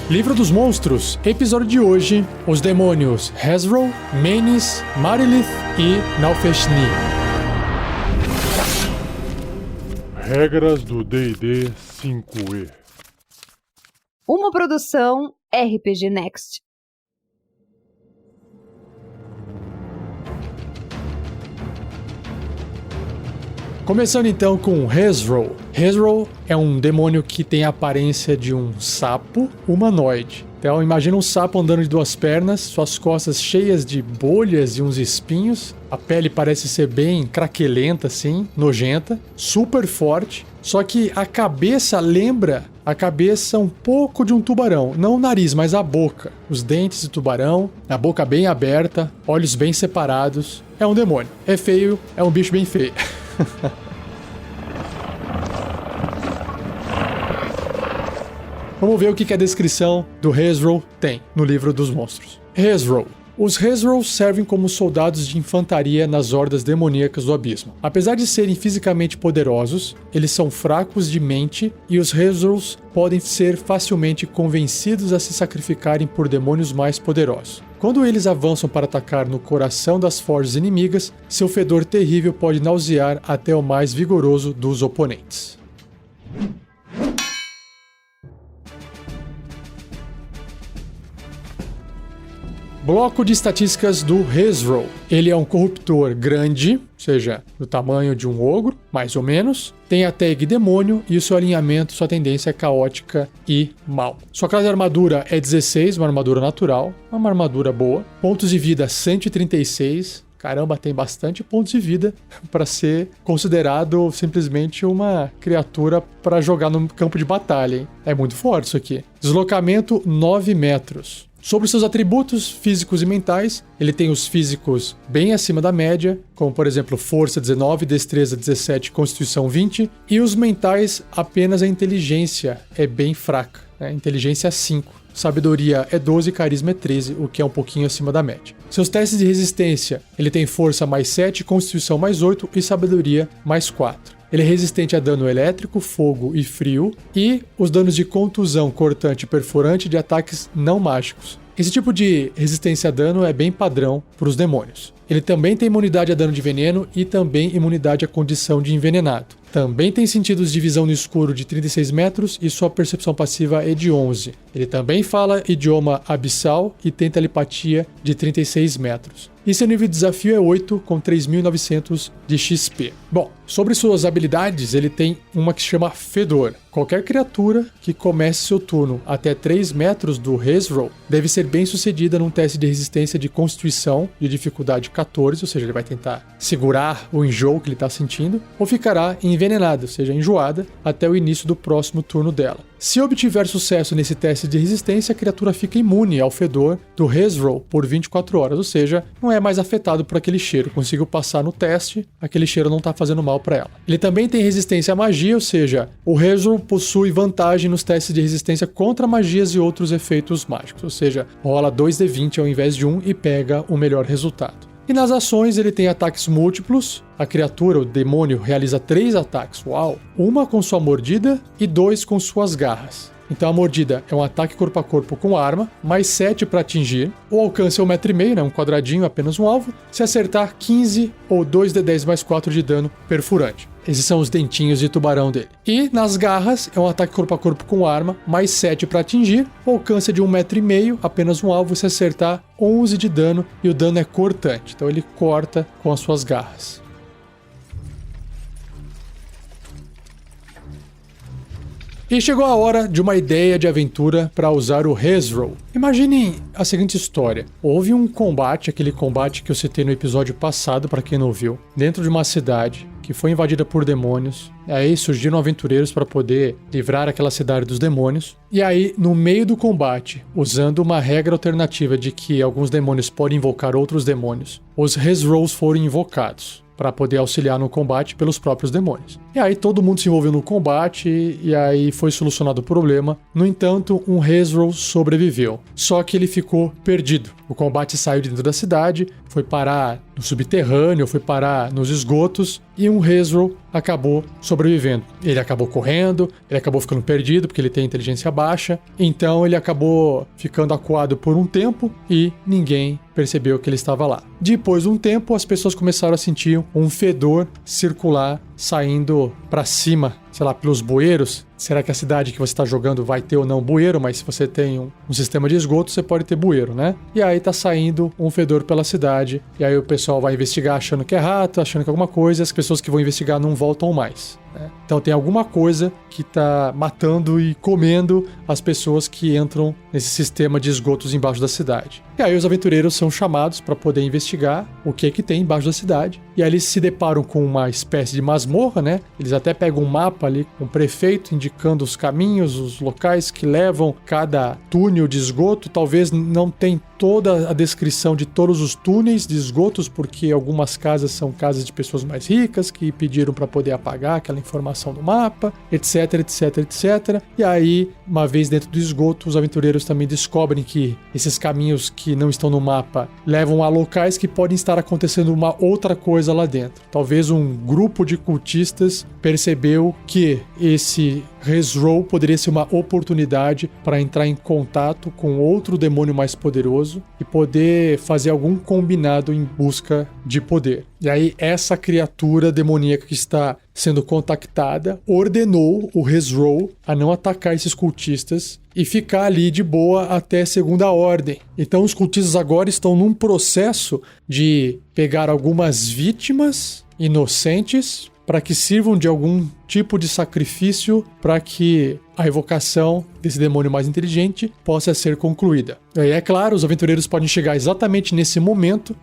Livro dos Monstros, episódio de hoje, os demônios Hezrol, Menes, Marilith e Naufeshni. Regras do D&D 5e. Uma produção RPG Next. Começando então com Hezrol. Hezrol é um demônio que tem a aparência de um sapo humanoide. Então imagina um sapo andando de duas pernas, suas costas cheias de bolhas e uns espinhos. A pele parece ser bem craquelenta assim, nojenta, super forte. Só que a cabeça lembra a cabeça um pouco de um tubarão. Não o nariz, mas a boca. Os dentes de tubarão, a boca bem aberta, olhos bem separados. É um demônio. É feio, é um bicho bem feio. Vamos ver o que a descrição do Hezrol tem no livro dos monstros. Hezrol. Os Hezrol servem como soldados de infantaria nas hordas demoníacas do abismo. Apesar de serem fisicamente poderosos, eles são fracos de mente e os Hezrols podem ser facilmente convencidos a se sacrificarem por demônios mais poderosos. Quando eles avançam para atacar no coração das forjas inimigas, seu fedor terrível pode nausear até o mais vigoroso dos oponentes. Bloco de estatísticas do Hezrol. Ele é um corruptor grande, ou seja, do tamanho de um ogro, mais ou menos. Tem a tag demônio e o seu alinhamento, sua tendência é caótica e mal. Sua classe de armadura é 16, uma armadura natural, uma armadura boa. Pontos de vida 136. Caramba, tem bastante pontos de vida para ser considerado simplesmente uma criatura para jogar no campo de batalha, hein? É muito forte isso aqui. Deslocamento 9 metros. Sobre seus atributos físicos e mentais, ele tem os físicos bem acima da média, como por exemplo força 19, destreza 17, constituição 20, e os mentais apenas a inteligência é bem fraca, né? Inteligência 5, sabedoria é 12, carisma é 13, o que é um pouquinho acima da média. Seus testes de resistência, ele tem força mais 7, constituição mais 8 e sabedoria mais 4. Ele é resistente a dano elétrico, fogo e frio, e os danos de contusão, cortante e perfurante de ataques não mágicos. Esse tipo de resistência a dano é bem padrão para os demônios. Ele também tem imunidade a dano de veneno e também imunidade à condição de envenenado. Também tem sentidos de visão no escuro de 36 metros e sua percepção passiva é de 11. Ele também fala idioma abissal e tem telepatia de 36 metros. E seu nível de desafio é 8, com 3.900 de XP. Bom, sobre suas habilidades, ele tem uma que se chama Fedor. Qualquer criatura que comece seu turno até 3 metros do Hezrol deve ser bem sucedida num teste de resistência de constituição de dificuldade 14, ou seja, ele vai tentar segurar o enjoo que ele está sentindo, ou ficará envenenada, ou seja, enjoada, até o início do próximo turno dela. Se obtiver sucesso nesse teste de resistência, a criatura fica imune ao fedor do Hezrol por 24 horas, ou seja, não é mais afetado por aquele cheiro. Conseguiu passar no teste, aquele cheiro não está fazendo mal para ela. Ele também tem resistência à magia, ou seja, o Hezrol possui vantagem nos testes de resistência contra magias e outros efeitos mágicos, ou seja, rola 2d20 ao invés de 1 e pega o melhor resultado. E nas ações ele tem ataques múltiplos. A criatura, o demônio, realiza 3 ataques, uau! Uma com sua mordida e 2 com suas garras. Então a mordida é um ataque corpo a corpo com arma, mais 7 para atingir. O alcance é 1,5 m, né? Um quadradinho, apenas um alvo. Se acertar, 15 ou 2d10 mais 4 de dano perfurante. Esses são os dentinhos de tubarão dele. E nas garras é um ataque corpo a corpo com arma, mais 7 para atingir. O alcance é de 1,5 m, apenas um alvo. Se acertar, 11 de dano e o dano é cortante. Então ele corta com as suas garras. E chegou a hora de uma ideia de aventura para usar o Hezrol. Imaginem a seguinte história. Houve um combate, aquele combate que eu citei no episódio passado, para quem não viu, dentro de uma cidade que foi invadida por demônios. E aí surgiram aventureiros para poder livrar aquela cidade dos demônios. E aí, no meio do combate, usando uma regra alternativa de que alguns demônios podem invocar outros demônios, os Hezrols foram invocados para poder auxiliar no combate pelos próprios demônios. E aí todo mundo se envolveu no combate e aí foi solucionado o problema. No entanto, um Hezrol sobreviveu, só que ele ficou perdido. O combate saiu de dentro da cidade, foi parar no subterrâneo, foi parar nos esgotos e um Hezro acabou sobrevivendo. Ele acabou correndo, ele acabou ficando perdido porque ele tem inteligência baixa, então ele acabou ficando acuado por um tempo e ninguém percebeu que ele estava lá. Depois de um tempo, as pessoas começaram a sentir um fedor circular saindo para cima, sei lá, pelos bueiros. Será que a cidade que você está jogando vai ter ou não bueiro? Mas se você tem um sistema de esgoto, você pode ter bueiro, né? E aí tá saindo um fedor pela cidade, e aí o pessoal vai investigar achando que é rato, achando que é alguma coisa, e as pessoas que vão investigar não voltam mais. Então tem alguma coisa que tá matando e comendo as pessoas que entram nesse sistema de esgotos embaixo da cidade. E aí os aventureiros são chamados para poder investigar o que é que tem embaixo da cidade. E aí eles se deparam com uma espécie de masmorra, né? Eles até pegam um mapa ali com o prefeito indicando os caminhos, os locais que levam cada túnel de esgoto. Talvez não tenha toda a descrição de todos os túneis de esgotos, porque algumas casas são casas de pessoas mais ricas que pediram para poder apagar aquela informação do mapa, etc, etc, etc. E aí, uma vez dentro do esgoto, os aventureiros também descobrem que esses caminhos que não estão no mapa levam a locais que podem estar acontecendo uma outra coisa lá dentro. Talvez um grupo de cultistas percebeu que esse Hezro poderia ser uma oportunidade para entrar em contato com outro demônio mais poderoso e poder fazer algum combinado em busca de poder. E aí essa criatura demoníaca que está sendo contactada ordenou o Hezro a não atacar esses cultistas e ficar ali de boa até segunda ordem. Então os cultistas agora estão num processo de pegar algumas vítimas inocentes para que sirvam de algum tipo de sacrifício para que a evocação desse demônio mais inteligente possa ser concluída. E aí, é claro, os aventureiros podem chegar exatamente nesse momento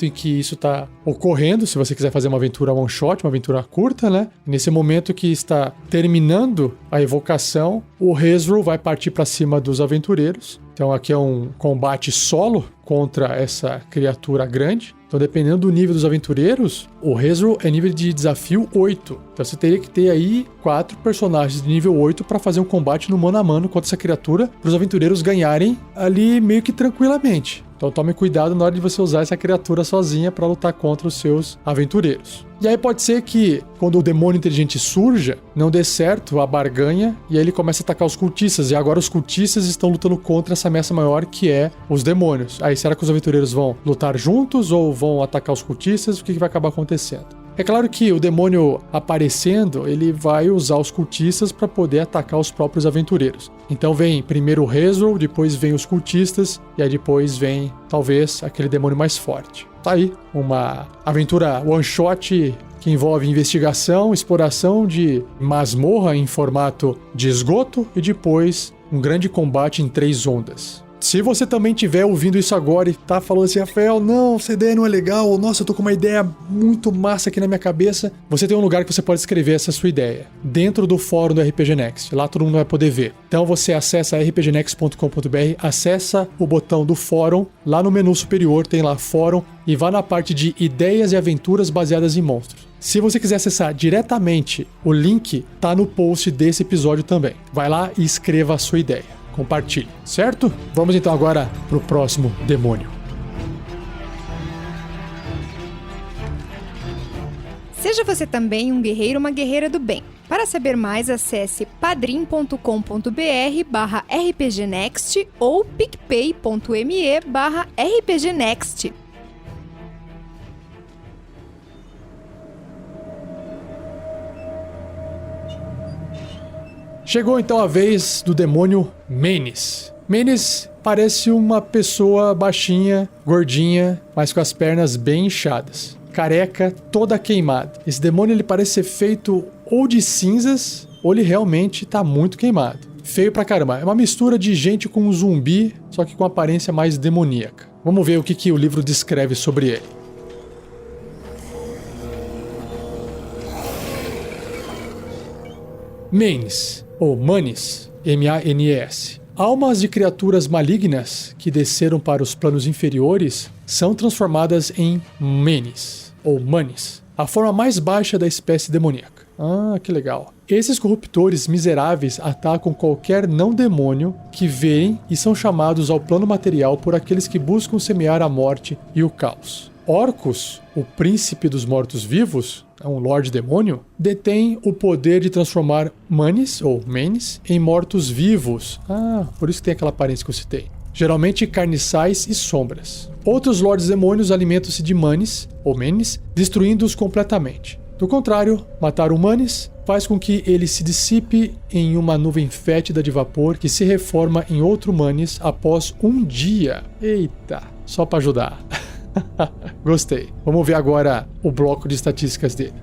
em que isso está ocorrendo, se você quiser fazer uma aventura one shot, uma aventura curta, né? Nesse momento que está terminando a evocação, o Hezro vai partir para cima dos aventureiros. Então aqui é um combate solo contra essa criatura grande. Então, dependendo do nível dos aventureiros, o Hezro é nível de desafio 8. Então você teria que ter aí 4 personagens de nível 8 para fazer um combate no mano a mano contra essa criatura, para os aventureiros ganharem ali meio que tranquilamente. Então tome cuidado na hora de você usar essa criatura sozinha para lutar contra os seus aventureiros. E aí pode ser que, quando o demônio inteligente surja, não dê certo a barganha e aí ele começa a atacar os cultistas. E agora os cultistas estão lutando contra essa ameaça maior que é os demônios. Aí será que os aventureiros vão lutar juntos ou vão atacar os cultistas? O que vai acabar acontecendo? É claro que o demônio aparecendo, ele vai usar os cultistas para poder atacar os próprios aventureiros. Então vem primeiro o Hezro, depois vem os cultistas e aí depois vem, talvez, aquele demônio mais forte. Tá aí, uma aventura one shot que envolve investigação, exploração de masmorra em formato de esgoto e depois um grande combate em 3 ondas. Se você também estiver ouvindo isso agora e tá falando assim, Rafael, não, essa ideia não é legal, ou nossa, eu tô com uma ideia muito massa aqui na minha cabeça, você tem um lugar que você pode escrever essa sua ideia, dentro do fórum do RPG Next, lá todo mundo vai poder ver. Então você acessa rpgnext.com.br, acessa o botão do fórum, lá no menu superior tem lá fórum, e vá na parte de ideias e aventuras baseadas em monstros. Se você quiser acessar diretamente, o link tá no post desse episódio também. Vai lá e escreva a sua ideia. Compartilhe, certo? Vamos então agora pro próximo demônio. Seja você também um guerreiro ou uma guerreira do bem. Para saber mais, acesse padrim.com.br/rpgnext ou picpay.me/rpgnext. Chegou então a vez do demônio Menes. Menes parece uma pessoa baixinha, gordinha, mas com as pernas bem inchadas. Careca, toda queimada. Esse demônio ele parece ser feito ou de cinzas, ou ele realmente tá muito queimado. Feio pra caramba. É uma mistura de gente com um zumbi, só que com aparência mais demoníaca. Vamos ver o que o livro descreve sobre ele. Manes, ou Manes, M-A-N-E-S. Almas de criaturas malignas que desceram para os planos inferiores são transformadas em Manes, ou Manes, a forma mais baixa da espécie demoníaca. Ah, que legal. Esses corruptores miseráveis atacam qualquer não-demônio que veem e são chamados ao plano material por aqueles que buscam semear a morte e o caos. Orcus, o príncipe dos mortos-vivos, um Lorde Demônio, detém o poder de transformar manes, ou manes, em mortos-vivos. Ah, por isso que tem aquela aparência que eu citei. Geralmente carniçais e sombras. Outros Lordes Demônios alimentam-se de manes, ou manes, destruindo-os completamente. Do contrário, matar um manes faz com que ele se dissipe em uma nuvem fétida de vapor que se reforma em outro manes após um dia. Eita, só para ajudar. Gostei. Vamos ver agora o bloco de estatísticas dele.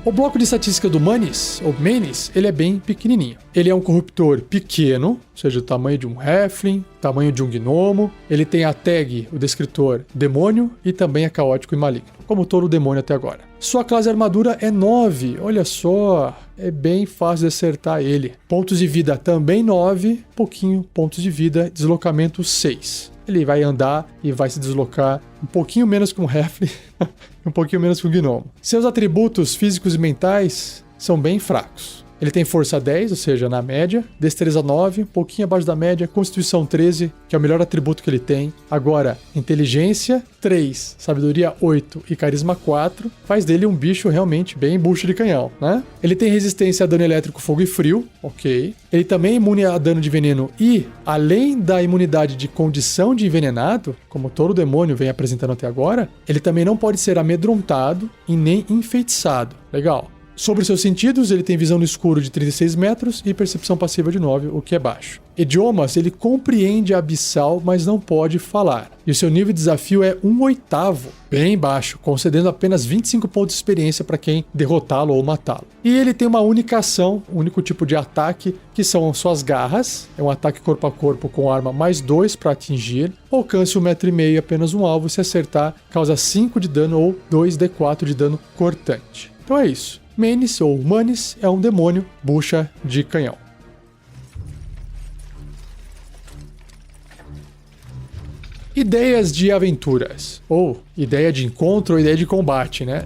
O bloco de estatística do Manes, ou Manes, ele é bem pequenininho. Ele é um corruptor pequeno, ou seja, o tamanho de um Halfling, tamanho de um gnomo. Ele tem a tag, o descritor demônio, e também é caótico e maligno, como todo demônio até agora. Sua classe de armadura é 9, olha só, é bem fácil de acertar ele. Pontos de vida também 9, pouquinho pontos de vida, deslocamento 6. Ele vai andar e vai se deslocar um pouquinho menos que um Halfling, um pouquinho menos que um gnomo. Seus atributos físicos e mentais são bem fracos. Ele tem força 10, ou seja, na média, destreza 9, um pouquinho abaixo da média, constituição 13, que é o melhor atributo que ele tem. Agora, inteligência 3, sabedoria 8 e carisma 4, faz dele um bicho realmente bem bucho de canhão, né? Ele tem resistência a dano elétrico, fogo e frio, ok. Ele também é imune a dano de veneno e, além da imunidade de condição de envenenado, como todo demônio vem apresentando até agora, ele também não pode ser amedrontado e nem enfeitiçado. Legal. Sobre seus sentidos, ele tem visão no escuro de 36 metros e percepção passiva de 9, o que é baixo. Idiomas, ele compreende abissal, mas não pode falar. E o seu nível de desafio é 1/8, bem baixo, concedendo apenas 25 pontos de experiência para quem derrotá-lo ou matá-lo. E ele tem uma única ação, um único tipo de ataque, que são suas garras. É um ataque corpo a corpo com arma mais 2 para atingir. Alcance 1,5 m apenas um alvo, se acertar, causa 5 de dano ou 2d4 de dano cortante. Então é isso. Manes, ou Manes, é um demônio bucha de canhão. Ideias de aventuras, ou ideia de encontro ou ideia de combate, né?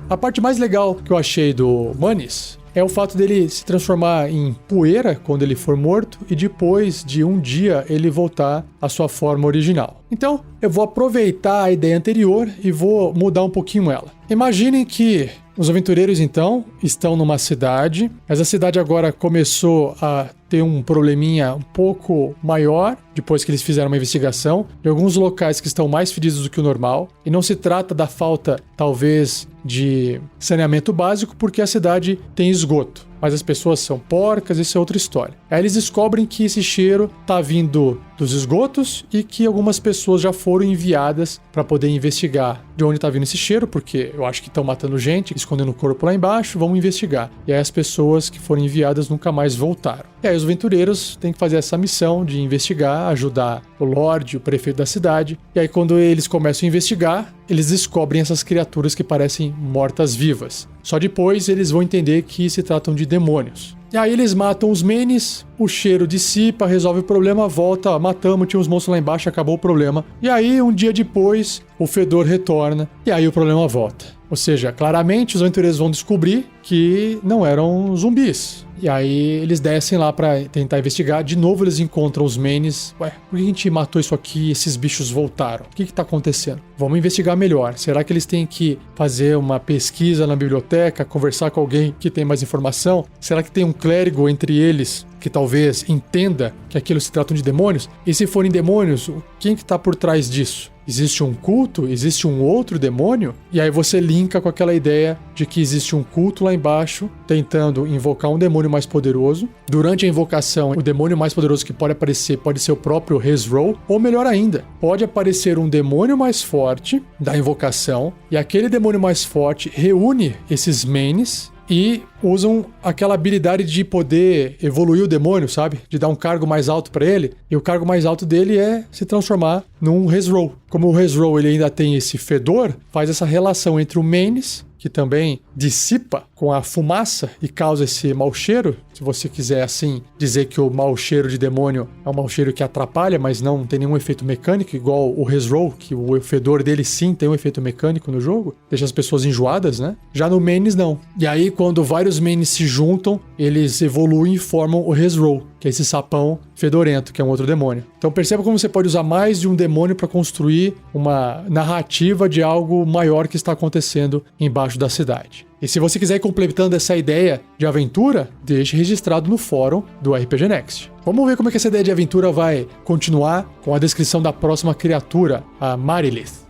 A parte mais legal que eu achei do Manes é o fato dele se transformar em poeira quando ele for morto e depois de um dia ele voltar à sua forma original. Então, eu vou aproveitar a ideia anterior e vou mudar um pouquinho ela. Imaginem que os aventureiros, então, estão numa cidade, mas a cidade agora começou a ter um probleminha um pouco maior, depois que eles fizeram uma investigação, de alguns locais que estão mais fedidos do que o normal, e não se trata da falta, talvez, de saneamento básico, porque a cidade tem esgoto, mas as pessoas são porcas, isso é outra história. Aí eles descobrem que esse cheiro tá vindo dos esgotos e que algumas pessoas já foram enviadas para poder investigar de onde tá vindo esse cheiro, porque eu acho que estão matando gente, escondendo o corpo lá embaixo, vamos investigar. E aí as pessoas que foram enviadas nunca mais voltaram. E aí os aventureiros têm que fazer essa missão de investigar, ajudar o Lorde, o prefeito da cidade. E aí quando eles começam a investigar, eles descobrem essas criaturas que parecem mortas-vivas. Só depois eles vão entender que se tratam de demônios. E aí eles matam os Manes, o cheiro dissipa, resolve o problema, volta, matamos, tinha uns monstros lá embaixo, acabou o problema. E aí, um dia depois, o fedor retorna, e aí o problema volta. Ou seja, claramente os aventureiros vão descobrir que não eram zumbis. E aí eles descem lá pra tentar investigar. De novo eles encontram os Manes. Ué, por que a gente matou isso aqui e esses bichos voltaram? O que tá acontecendo? Vamos investigar melhor. Será que eles têm que fazer uma pesquisa na biblioteca, conversar com alguém que tem mais informação? Será que tem um clérigo entre eles que talvez entenda que aquilo se trata de demônios? E se forem demônios, quem que tá por trás disso? Existe um culto? Existe um outro demônio? E aí você linka com aquela ideia de que existe um culto lá embaixo tentando invocar um demônio mais poderoso. Durante a invocação, o demônio mais poderoso que pode aparecer pode ser o próprio Hezro, ou melhor ainda, pode aparecer um demônio mais forte da invocação e aquele demônio mais forte reúne esses Manes e usam aquela habilidade de poder evoluir o demônio, sabe? De dar um cargo mais alto pra ele. E o cargo mais alto dele é se transformar num Hezro. Como o Hezro ele ainda tem esse fedor, faz essa relação entre o Manes, que também dissipa com a fumaça e causa esse mau cheiro. Se você quiser, assim, dizer que o mau cheiro de demônio é um mau cheiro que atrapalha, mas não tem nenhum efeito mecânico, igual o Hezro, que o fedor dele sim tem um efeito mecânico no jogo, deixa as pessoas enjoadas, né? Já no Manes, não. E aí, quando vários Manes se juntam, eles evoluem e formam o Hezro, que é esse sapão fedorento, que é um outro demônio. Então perceba como você pode usar mais de um demônio para construir uma narrativa de algo maior que está acontecendo embaixo da cidade. E se você quiser ir completando essa ideia de aventura, deixe registrado no fórum do RPG Next. Vamos ver como é que essa ideia de aventura vai continuar com a descrição da próxima criatura, a Marilith.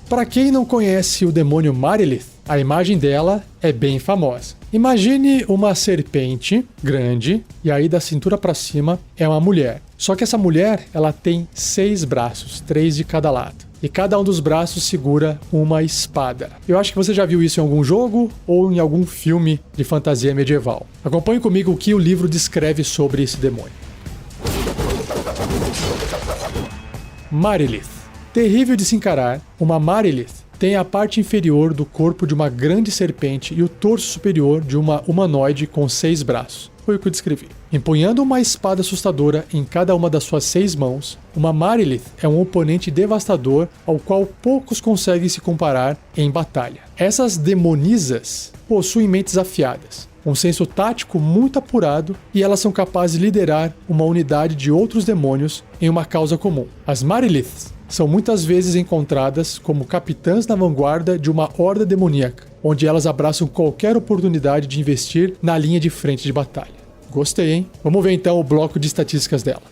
Para quem não conhece o demônio Marilith, a imagem dela é bem famosa. Imagine uma serpente grande e aí da cintura para cima é uma mulher. Só que essa mulher, ela tem 6 braços, 3 de cada lado. E cada um dos braços segura uma espada. Eu acho que você já viu isso em algum jogo ou em algum filme de fantasia medieval. Acompanhe comigo o que o livro descreve sobre esse demônio. Marilith. Terrível de se encarar, uma Marilith tem a parte inferior do corpo de uma grande serpente e o torso superior de uma humanoide com 6 braços. Foi o que eu descrevi. Empunhando uma espada assustadora em cada uma das suas 6 mãos, uma Marilith é um oponente devastador ao qual poucos conseguem se comparar em batalha. Essas demonisas possuem mentes afiadas, um senso tático muito apurado e elas são capazes de liderar uma unidade de outros demônios em uma causa comum. As Mariliths são muitas vezes encontradas como capitãs na vanguarda de uma horda demoníaca, onde elas abraçam qualquer oportunidade de investir na linha de frente de batalha. Gostei, hein? Vamos ver então o bloco de estatísticas dela.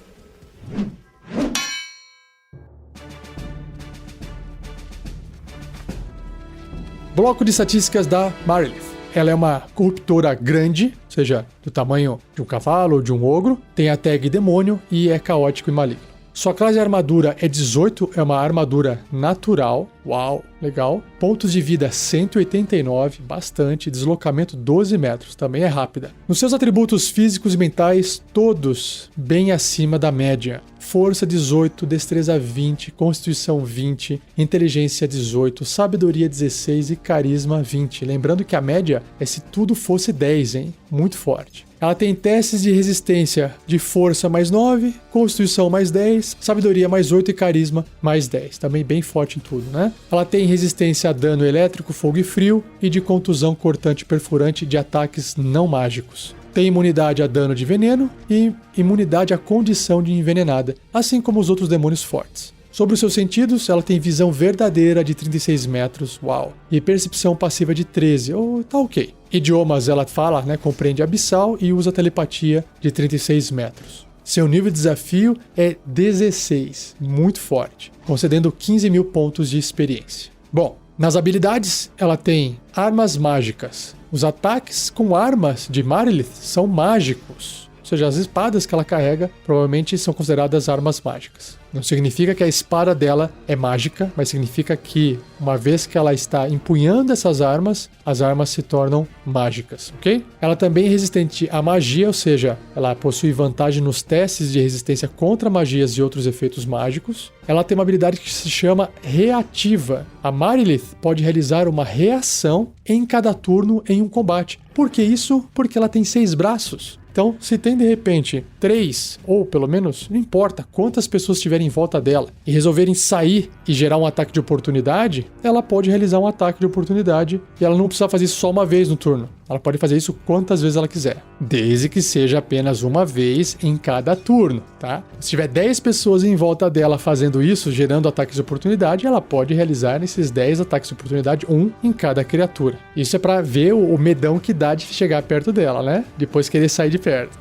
Bloco de estatísticas da Marilith. Ela é uma corruptora grande, ou seja, do tamanho de um cavalo ou de um ogro, tem a tag demônio e é caótico e maligno. Sua classe de armadura é 18, é uma armadura natural. Uau, legal. Pontos de vida 189, bastante. Deslocamento 12 metros, também é rápida. Nos seus atributos físicos e mentais, todos bem acima da média. Força 18, destreza 20, constituição 20, inteligência 18, sabedoria 16 e carisma 20. Lembrando que a média é se tudo fosse 10, hein? Muito forte. Ela tem testes de resistência de força mais 9, constituição mais 10, sabedoria mais 8 e carisma mais 10. Também bem forte em tudo, né? Ela tem resistência a dano elétrico, fogo e frio e de contusão cortante e perfurante de ataques não mágicos. Tem imunidade a dano de veneno e imunidade à condição de envenenada, assim como os outros demônios fortes. Sobre os seus sentidos, ela tem visão verdadeira de 36 metros, uau, e percepção passiva de 13, tá ok. Idiomas ela fala, né, compreende abissal e usa telepatia de 36 metros. Seu nível de desafio é 16, muito forte, concedendo 15 mil pontos de experiência. Bom, nas habilidades ela tem armas mágicas. Os ataques com armas de Marilith são mágicos. Ou seja, as espadas que ela carrega provavelmente são consideradas armas mágicas. Não significa que a espada dela é mágica, mas significa que, uma vez que ela está empunhando essas armas, as armas se tornam mágicas, ok? Ela também é resistente à magia, ou seja, ela possui vantagem nos testes de resistência contra magias e outros efeitos mágicos. Ela tem uma habilidade que se chama reativa. A Marilith pode realizar uma reação em cada turno em um combate. Por que isso? Porque ela tem 6 braços. Então, se tem de repente 3, ou pelo menos, não importa quantas pessoas estiverem em volta dela e resolverem sair e gerar um ataque de oportunidade, ela pode realizar um ataque de oportunidade e ela não precisa fazer isso só uma vez no turno. Ela pode fazer isso quantas vezes ela quiser, desde que seja apenas uma vez em cada turno, tá? Se tiver 10 pessoas em volta dela fazendo isso, gerando ataques de oportunidade, ela pode realizar esses 10 ataques de oportunidade, um em cada criatura. Isso é pra ver o medão que dá de chegar perto dela, né? Depois querer sair de perto.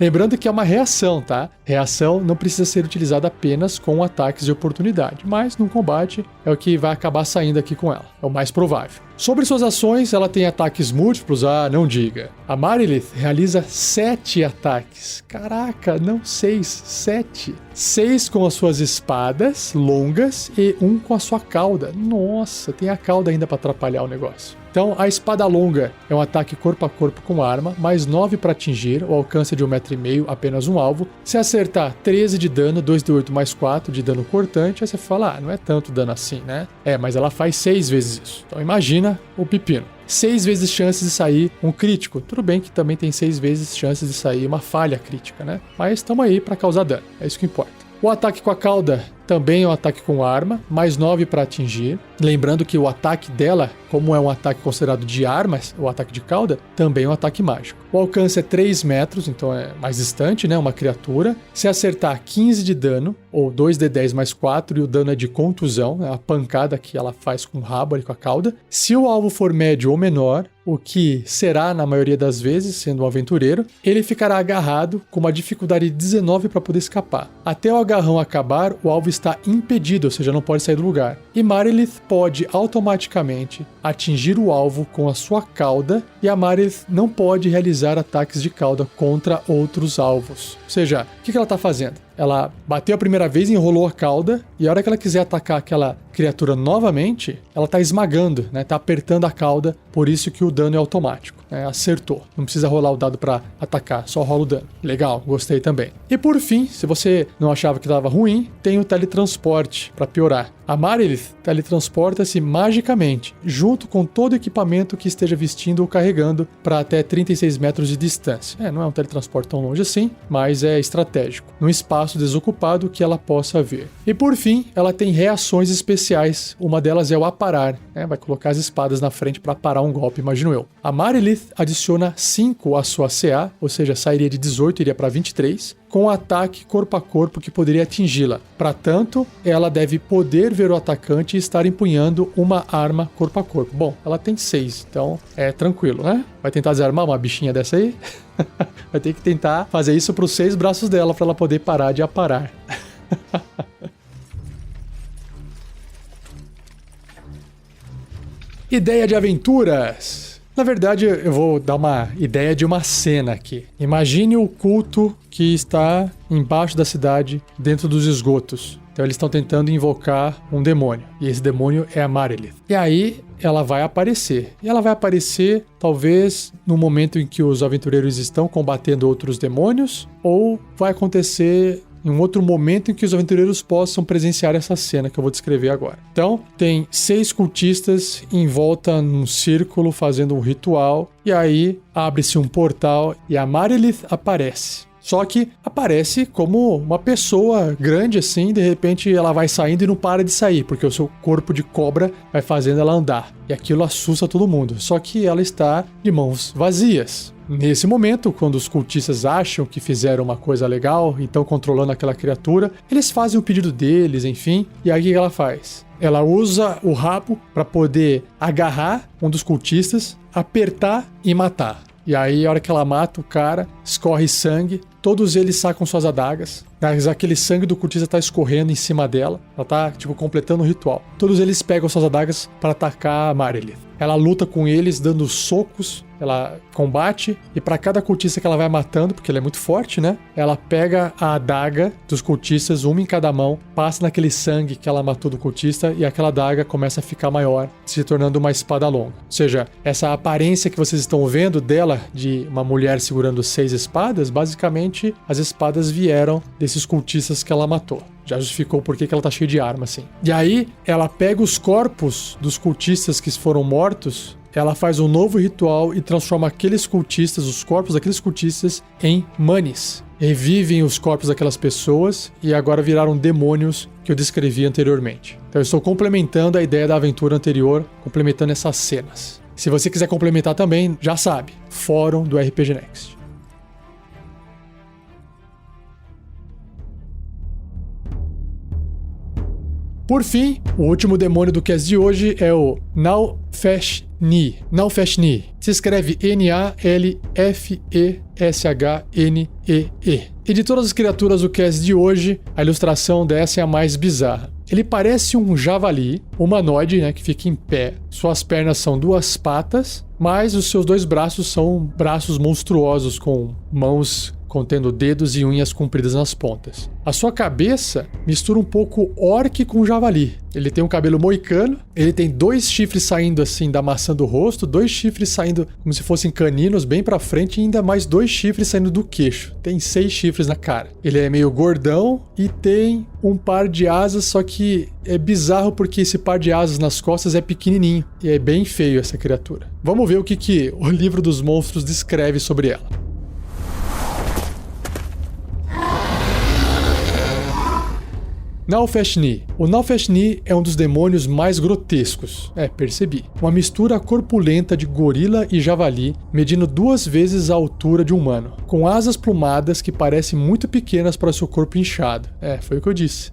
Lembrando que é uma reação, tá? Reação não precisa ser utilizada apenas com ataques de oportunidade, mas num combate é o que vai acabar saindo aqui com ela, é o mais provável. Sobre suas ações, ela tem ataques múltiplos, não diga. A Marilith realiza 7 ataques. Caraca, não 6, 7. 6 com as suas espadas longas e 1 com a sua cauda. Nossa, tem a cauda ainda para atrapalhar o negócio. Então, a espada longa é um ataque corpo a corpo com arma, mais 9 para atingir, o alcance é de 1,5 m, apenas um alvo. Se acertar, 13 de dano, 2d8 mais 4 de dano cortante, aí você fala, não é tanto dano assim, né? Mas ela faz 6 vezes isso. Então imagina o pepino. 6 vezes chances de sair um crítico. Tudo bem que também tem 6 vezes chances de sair uma falha crítica, né? Mas estamos aí para causar dano, é isso que importa. O ataque com a cauda também é um ataque com arma, mais 9 para atingir. Lembrando que o ataque dela, como é um ataque considerado de armas, o ataque de cauda, também é um ataque mágico. O alcance é 3 metros, então é mais distante, né? Uma criatura. Se acertar 15 de dano, ou 2d10 mais 4, e o dano é de contusão, é a pancada que ela faz com o rabo ali, com a cauda. Se o alvo for médio ou menor, o que será na maioria das vezes, sendo um aventureiro, ele ficará agarrado com uma dificuldade de 19 para poder escapar. Até o agarrão acabar, o alvo está impedido, ou seja, não pode sair do lugar. E Marilith pode automaticamente atingir o alvo com a sua cauda, e a Marilith não pode realizar ataques de cauda contra outros alvos. Ou seja, o que ela está fazendo? Ela bateu a primeira vez, enrolou a cauda, e a hora que ela quiser atacar aquela criatura novamente, ela tá esmagando, né? Tá apertando a cauda, por isso que o dano é automático, né? Acertou. Não precisa rolar o dado para atacar, só rola o dano. Legal, gostei também. E por fim, se você não achava que estava ruim, tem o teletransporte para piorar. A Marilith teletransporta-se magicamente, junto com todo o equipamento que esteja vestindo ou carregando, para até 36 metros de distância. Não é um teletransporte tão longe assim, mas é estratégico, num espaço desocupado que ela possa ver. E por fim, ela tem reações especiais. Uma delas é o aparar, né? Vai colocar as espadas na frente para parar um golpe, imagino eu. A Marilith adiciona 5 à sua CA, ou seja, sairia de 18 e iria para 23, com ataque corpo a corpo que poderia atingi-la. Para tanto, ela deve poder ver o atacante e estar empunhando uma arma corpo a corpo. Bom, ela tem 6, então é tranquilo, né? Vai tentar desarmar uma bichinha dessa aí? Vai ter que tentar fazer isso para os 6 braços dela para ela poder parar de aparar. Ideia de aventuras. Na verdade, eu vou dar uma ideia de uma cena aqui. Imagine o culto que está embaixo da cidade, dentro dos esgotos. Então eles estão tentando invocar um demônio. E esse demônio é a Marilith. E aí ela vai aparecer. E ela vai aparecer talvez no momento em que os aventureiros estão combatendo outros demônios. Ou vai acontecer em um outro momento em que os aventureiros possam presenciar essa cena que eu vou descrever agora. Então, tem 6 cultistas em volta num círculo fazendo um ritual, e aí abre-se um portal e a Marilith aparece. Só que aparece como uma pessoa grande assim, de repente ela vai saindo e não para de sair, porque o seu corpo de cobra vai fazendo ela andar. E aquilo assusta todo mundo, só que ela está de mãos vazias. Nesse momento, quando os cultistas acham que fizeram uma coisa legal e estão controlando aquela criatura, eles fazem o pedido deles, enfim, e aí o que ela faz? Ela usa o rabo para poder agarrar um dos cultistas, apertar e matar. E aí, a hora que ela mata o cara, escorre sangue, todos eles sacam suas adagas, mas aquele sangue do cultista tá escorrendo em cima dela, ela tá, completando o ritual. Todos eles pegam suas adagas para atacar a Marilith. Ela luta com eles, dando socos, ela combate, e para cada cultista que ela vai matando, porque ela é muito forte, né? Ela pega a adaga dos cultistas, uma em cada mão, passa naquele sangue que ela matou do cultista, e aquela adaga começa a ficar maior, se tornando uma espada longa. Ou seja, essa aparência que vocês estão vendo dela, de uma mulher segurando 6 espadas, basicamente as espadas vieram desses cultistas que ela matou. Já justificou por que ela tá cheia de arma, assim. E aí, ela pega os corpos dos cultistas que foram mortos, ela faz um novo ritual e transforma aqueles cultistas, os corpos daqueles cultistas, em manes. Revivem os corpos daquelas pessoas e agora viraram demônios que eu descrevi anteriormente. Então eu estou complementando a ideia da aventura anterior, complementando essas cenas. Se você quiser complementar também, já sabe, fórum do RPG Next. Por fim, o último demônio do cast de hoje é o Nalfeshni. Nalfeshni. Se escreve N-A-L-F-E-S-H-N-E-E. E de todas as criaturas do cast de hoje, a ilustração dessa é a mais bizarra. Ele parece um javali, humanoide, né, que fica em pé. Suas pernas são 2 patas, mas os seus 2 braços são braços monstruosos com mãos contendo dedos e unhas compridas nas pontas. A sua cabeça mistura um pouco orc com javali. Ele tem um cabelo moicano, ele tem 2 chifres saindo assim da maçã do rosto, 2 chifres saindo como se fossem caninos bem pra frente e ainda mais 2 chifres saindo do queixo. Tem 6 chifres na cara. Ele é meio gordão e tem um par de asas, só que é bizarro porque esse par de asas nas costas é pequenininho e é bem feio essa criatura. Vamos ver o que o livro dos monstros descreve sobre ela. Nalfeshni. O Nalfeshni é um dos demônios mais grotescos. Percebi. Uma mistura corpulenta de gorila e javali, medindo 2 vezes a altura de um humano, com asas plumadas que parecem muito pequenas para seu corpo inchado. Foi o que eu disse.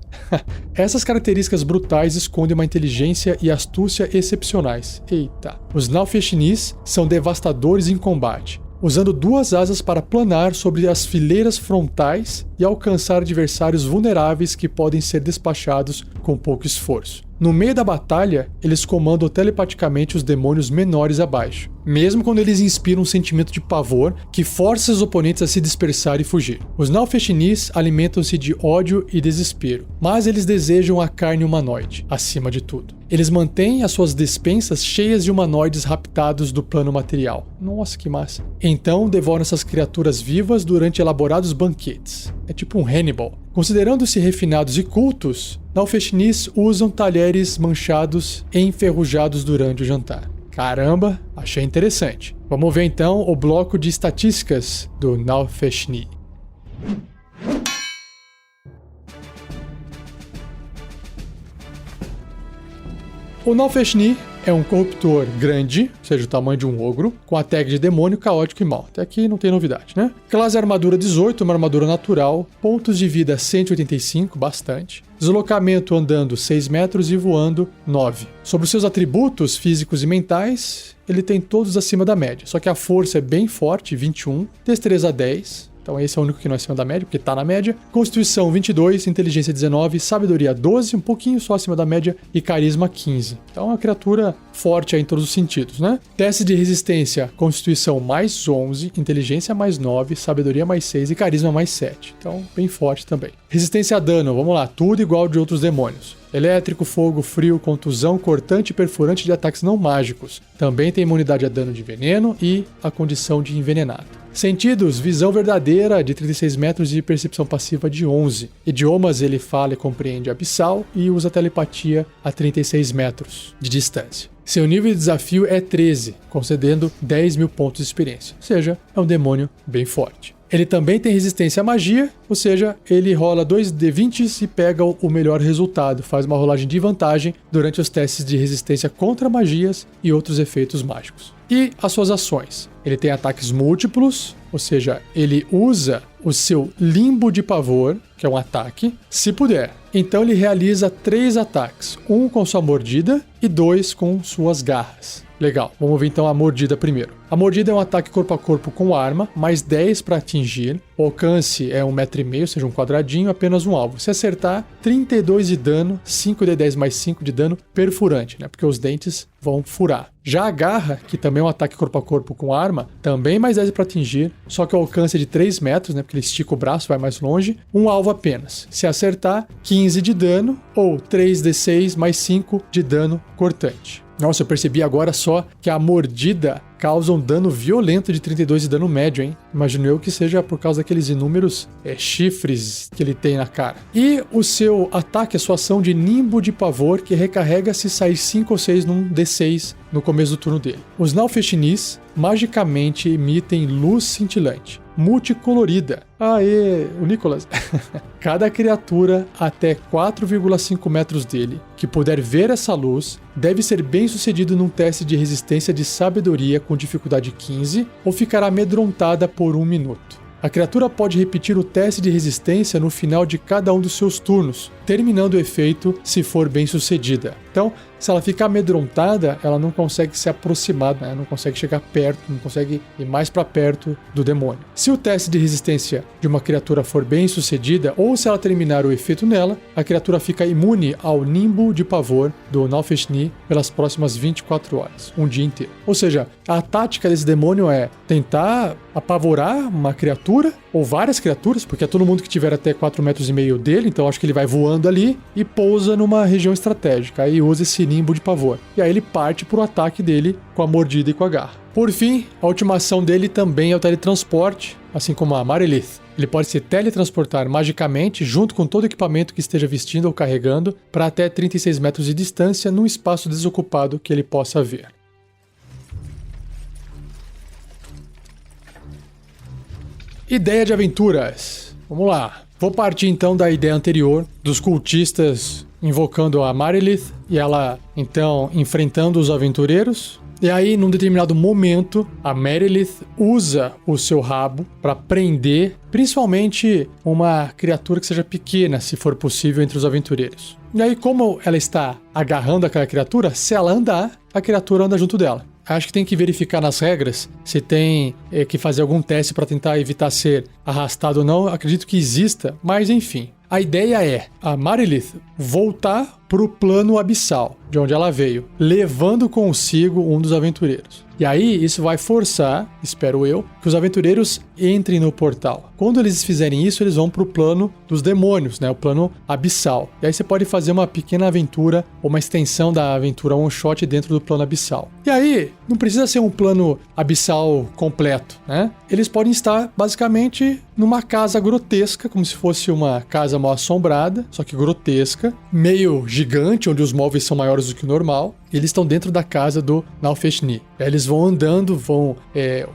Essas características brutais escondem uma inteligência e astúcia excepcionais. Eita. Os Nalfeshnis são devastadores em combate, usando 2 asas para planar sobre as fileiras frontais e alcançar adversários vulneráveis que podem ser despachados com pouco esforço. No meio da batalha, eles comandam telepaticamente os demônios menores abaixo, mesmo quando eles inspiram um sentimento de pavor que força os oponentes a se dispersar e fugir. Os Nalfeshnis alimentam-se de ódio e desespero, mas eles desejam a carne humanoide, acima de tudo. Eles mantêm as suas despensas cheias de humanoides raptados do plano material. Nossa, que massa. Então devoram essas criaturas vivas durante elaborados banquetes. É tipo um Hannibal. Considerando-se refinados e cultos, Nalfeshnis usam talheres manchados e enferrujados durante o jantar. Caramba, achei interessante. Vamos ver então o bloco de estatísticas do Nalfeshni. O Nalfeshni é um corruptor grande, ou seja, o tamanho de um ogro, com a tag de demônio, caótico e mal. Até aqui não tem novidade, né? Classe armadura 18, uma armadura natural. Pontos de vida 185, bastante. Deslocamento andando 6 metros e voando 9. Sobre os seus atributos físicos e mentais, ele tem todos acima da média. Só que a força é bem forte, 21. Destreza 10. Então esse é o único que não é acima da média, porque tá na média. Constituição 22, inteligência 19, sabedoria 12, um pouquinho só acima da média, e carisma 15. Então é uma criatura forte aí em todos os sentidos, né? Teste de resistência, constituição mais 11, inteligência mais 9, sabedoria mais 6 e carisma mais 7. Então bem forte também. Resistência a dano, vamos lá, tudo igual de outros demônios. Elétrico, fogo, frio, contusão, cortante e perfurante de ataques não mágicos. Também tem imunidade a dano de veneno e a condição de envenenado. Sentidos, visão verdadeira de 36 metros e percepção passiva de 11. Idiomas, ele fala e compreende abissal e usa telepatia a 36 metros de distância. Seu nível de desafio é 13, concedendo 10 mil pontos de experiência. Ou seja, é um demônio bem forte. Ele também tem resistência à magia, ou seja, ele rola 2d20 e pega o melhor resultado, faz uma rolagem de vantagem durante os testes de resistência contra magias e outros efeitos mágicos. E as suas ações. Ele tem ataques múltiplos, ou seja, ele usa o seu limbo de pavor, que é um ataque, se puder. Então ele realiza 3 ataques, um com sua mordida e 2 com suas garras. Legal, vamos ver então a mordida primeiro. A mordida é um ataque corpo a corpo com arma, mais 10 para atingir. O alcance é 1,5 m, ou seja, um quadradinho, apenas um alvo. Se acertar, 32 de dano, 5d10 mais 5 de dano perfurante, né? Porque os dentes vão furar. Já a garra, que também é um ataque corpo a corpo com arma, também mais 10 para atingir, só que o alcance é de 3 metros, né? Porque ele estica o braço, vai mais longe. Um alvo apenas. Se acertar, 15 de dano ou 3d6 mais 5 de dano cortante. Nossa, eu percebi agora só que a mordida causa um dano violento de 32 de dano médio, hein? Imagino eu que seja por causa daqueles inúmeros chifres que ele tem na cara. E o seu ataque, a sua ação de nimbo de pavor, que recarrega se sair 5 ou 6 num D6 no começo do turno dele. Os Nalfeshnis magicamente emitem luz cintilante, multicolorida. Aê, o Nicolas. Cada criatura até 4,5 metros dele que puder ver essa luz deve ser bem sucedido num teste de resistência de sabedoria com dificuldade 15 ou ficará amedrontada por 1 minuto. A criatura pode repetir o teste de resistência no final de cada um dos seus turnos, terminando o efeito se for bem sucedida. Então, se ela ficar amedrontada, ela não consegue se aproximar, né? Não consegue chegar perto, não consegue ir mais para perto do demônio. Se o teste de resistência de uma criatura for bem sucedida, ou se ela terminar o efeito nela, a criatura fica imune ao nimbo de pavor do Nalfeshni pelas próximas 24 horas, um dia inteiro. Ou seja, a tática desse demônio é tentar apavorar uma criatura, ou várias criaturas, porque é todo mundo que tiver até 4,5 metros dele, então acho que ele vai voando ali e pousa numa região estratégica, aí usa esse nimbo de pavor. E aí ele parte pro ataque dele com a mordida e com a garra. Por fim, a última ação dele também é o teletransporte, assim como a Marilith. Ele pode se teletransportar magicamente junto com todo o equipamento que esteja vestindo ou carregando para até 36 metros de distância num espaço desocupado que ele possa ver. Ideia de aventuras. Vamos lá. Vou partir então da ideia anterior dos cultistas invocando a Marilith e ela então enfrentando os aventureiros. E aí, num determinado momento, a Marilith usa o seu rabo para prender principalmente uma criatura que seja pequena, se for possível, entre os aventureiros. E aí, como ela está agarrando aquela criatura, se ela andar, a criatura anda junto dela. Acho que tem que verificar nas regras se tem que fazer algum teste para tentar evitar ser arrastado ou não. Acredito que exista, mas enfim. A ideia é a Marilith voltar para o plano abissal, de onde ela veio, levando consigo um dos aventureiros. E aí isso vai forçar, espero eu, que os aventureiros entrem no portal. Quando eles fizerem isso, eles vão para o plano dos demônios, né? O plano abissal. E aí você pode fazer uma pequena aventura, ou uma extensão da aventura one shot dentro do plano abissal. E aí, não precisa ser um plano abissal completo, né? Eles podem estar basicamente numa casa grotesca, como se fosse uma casa mal assombrada, só que grotesca, meio gigante, onde os móveis são maiores do que o normal. E eles estão dentro da casa do Nalfeshni. Eles vão andando, vão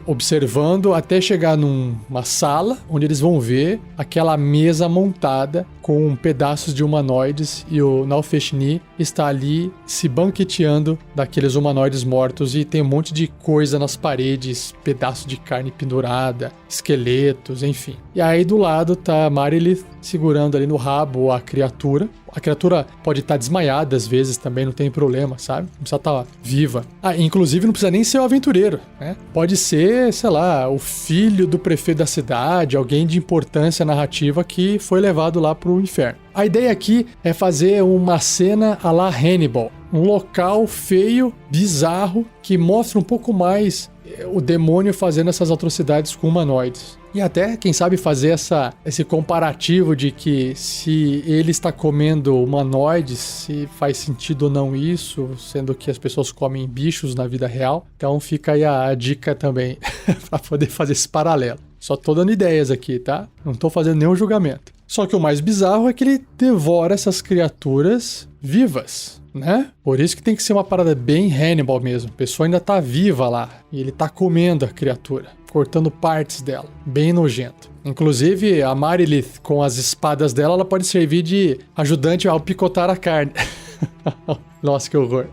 observando até chegar numa sala onde eles vão ver aquela mesa montada com pedaços de humanoides e o Nalfeshni está ali se banqueteando daqueles humanoides mortos e tem um monte de coisa nas paredes, pedaço de carne pendurada, esqueletos, enfim. E aí do lado tá a Marilith segurando ali no rabo a criatura. A criatura pode estar desmaiada às vezes também, não tem problema, sabe? Não precisa estar viva. Inclusive não precisa nem ser o aventureiro, né? Pode ser, sei lá, o filho do prefeito da cidade, alguém de importância narrativa que foi levado lá pro inferno. A ideia aqui é fazer uma cena à la Hannibal. Um local feio, bizarro, que mostra um pouco mais o demônio fazendo essas atrocidades com humanoides. E até, quem sabe, fazer esse comparativo de que se ele está comendo humanoides, se faz sentido ou não isso, sendo que as pessoas comem bichos na vida real. Então fica aí a dica também para poder fazer esse paralelo. Só tô dando ideias aqui, tá? Não tô fazendo nenhum julgamento. Só que o mais bizarro é que ele devora essas criaturas vivas, né? Por isso que tem que ser uma parada bem Hannibal mesmo. A pessoa ainda tá viva lá e ele tá comendo a criatura, cortando partes dela. Bem nojento. Inclusive, a Marilith, com as espadas dela, ela pode servir de ajudante ao picotar a carne. Nossa, que horror.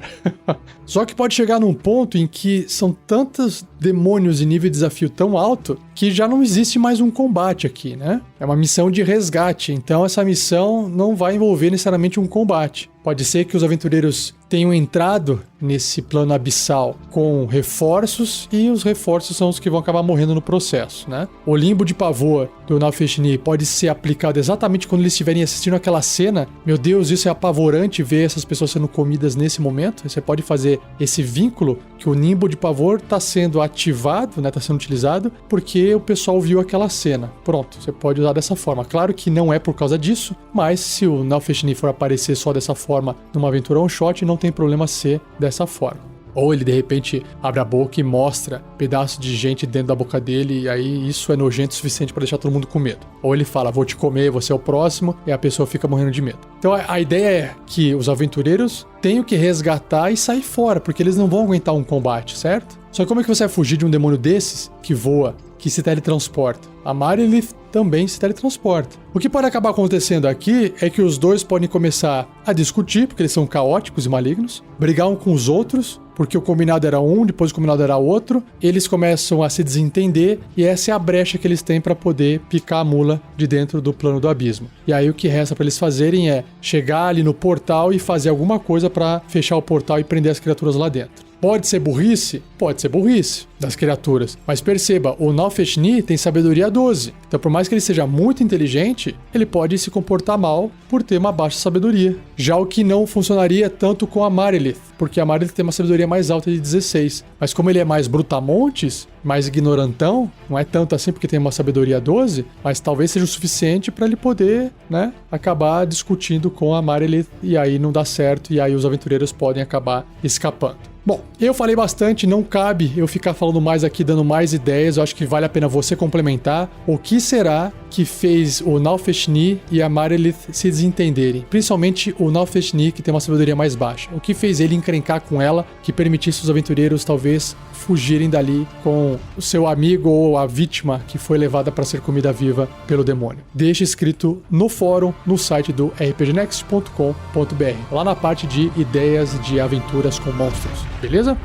Só que pode chegar num ponto em que são tantos demônios em nível de desafio tão alto que já não existe mais um combate aqui, né? É uma missão de resgate, então essa missão não vai envolver necessariamente um combate. Pode ser que os aventureiros tenham entrado nesse plano abissal com reforços e os reforços são os que vão acabar morrendo no processo, né? O limbo de pavor do Nalfeshni pode ser aplicado exatamente quando eles estiverem assistindo aquela cena. Meu Deus, isso é apavorante ver essas pessoas sendo comidas nesse momento. Você pode fazer esse vínculo que o nimbo de pavor está sendo ativado, né? Está sendo utilizado porque o pessoal viu aquela cena. Pronto, você pode usar dessa forma. Claro que não é por causa disso, mas se o Nalfeshni for aparecer só dessa forma numa aventura one shot, não tem problema ser dessa forma. Ou ele de repente abre a boca e mostra pedaço de gente dentro da boca dele e aí isso é nojento o suficiente para deixar todo mundo com medo. Ou ele fala, vou te comer, você é o próximo, e a pessoa fica morrendo de medo. Então a ideia é que os aventureiros tenham que resgatar e sair fora, porque eles não vão aguentar um combate, certo? Só que como é que você vai fugir de um demônio desses que voa, que se teletransporta? A Marilith também se teletransporta. O que pode acabar acontecendo aqui é que os dois podem começar a discutir, porque eles são caóticos e malignos, brigar um com os outros, porque o combinado era um, depois o combinado era outro, eles começam a se desentender e essa é a brecha que eles têm para poder picar a mula de dentro do plano do abismo. E aí o que resta para eles fazerem é chegar ali no portal e fazer alguma coisa para fechar o portal e prender as criaturas lá dentro. Pode ser burrice? Pode ser burrice das criaturas. Mas perceba, o Nalfeshni tem sabedoria 12. Então, por mais que ele seja muito inteligente, ele pode se comportar mal por ter uma baixa sabedoria. Já o que não funcionaria tanto com a Marilith, porque a Marilith tem uma sabedoria mais alta de 16. Mas como ele é mais brutamontes, mais ignorantão, não é tanto assim porque tem uma sabedoria 12, mas talvez seja o suficiente para ele poder, né, acabar discutindo com a Marilith e aí não dá certo e aí os aventureiros podem acabar escapando. Bom, eu falei bastante, não cabe eu ficar falando mais aqui, dando mais ideias, eu acho que vale a pena você complementar. O que será que fez o Nalfeshni e a Marilith se desentenderem? Principalmente o Nalfeshni, que tem uma sabedoria mais baixa. O que fez ele encrencar com ela, que permitisse os aventureiros talvez fugirem dali com o seu amigo ou a vítima que foi levada para ser comida viva pelo demônio? Deixe escrito no fórum, no site do rpgnext.com.br, lá na parte de ideias de aventuras com monstros, beleza?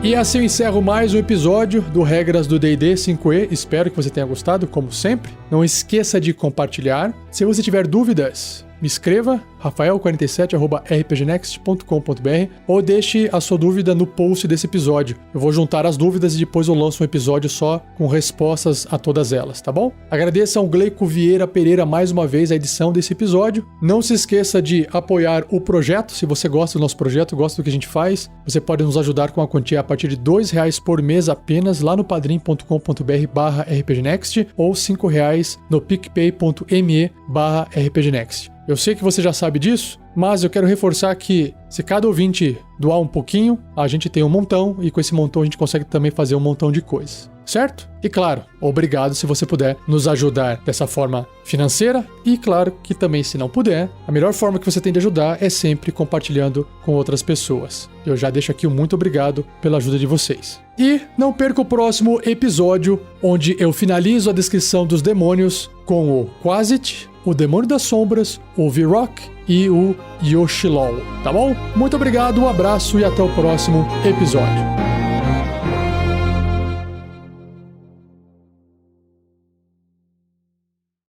E assim eu encerro mais um episódio do Regras do D&D 5e. Espero que você tenha gostado, como sempre. Não esqueça de compartilhar. Se você tiver dúvidas, me escreva, rafael47@rpgnext.com.br, ou deixe a sua dúvida no post desse episódio. Eu vou juntar as dúvidas e depois eu lanço um episódio só com respostas a todas elas, tá bom? Agradeço ao Gleico Vieira Pereira mais uma vez a edição desse episódio. Não se esqueça de apoiar o projeto. Se você gosta do nosso projeto, gosta do que a gente faz, você pode nos ajudar com a quantia a partir de R$2 por mês apenas lá no padrim.com.br/rpgnext ou R$5 no picpay.me/rpgnext. Eu sei que você já sabe disso, mas eu quero reforçar que se cada ouvinte doar um pouquinho, a gente tem um montão e com esse montão a gente consegue também fazer um montão de coisas, certo? E claro, obrigado se você puder nos ajudar dessa forma financeira e claro que também se não puder, a melhor forma que você tem de ajudar é sempre compartilhando com outras pessoas. Eu já deixo aqui um muito obrigado pela ajuda de vocês. E não perca o próximo episódio, onde eu finalizo a descrição dos demônios com o Quasit, o Demônio das Sombras, o Virok e o Yoshilol, tá bom? Muito obrigado, um abraço e até o próximo episódio.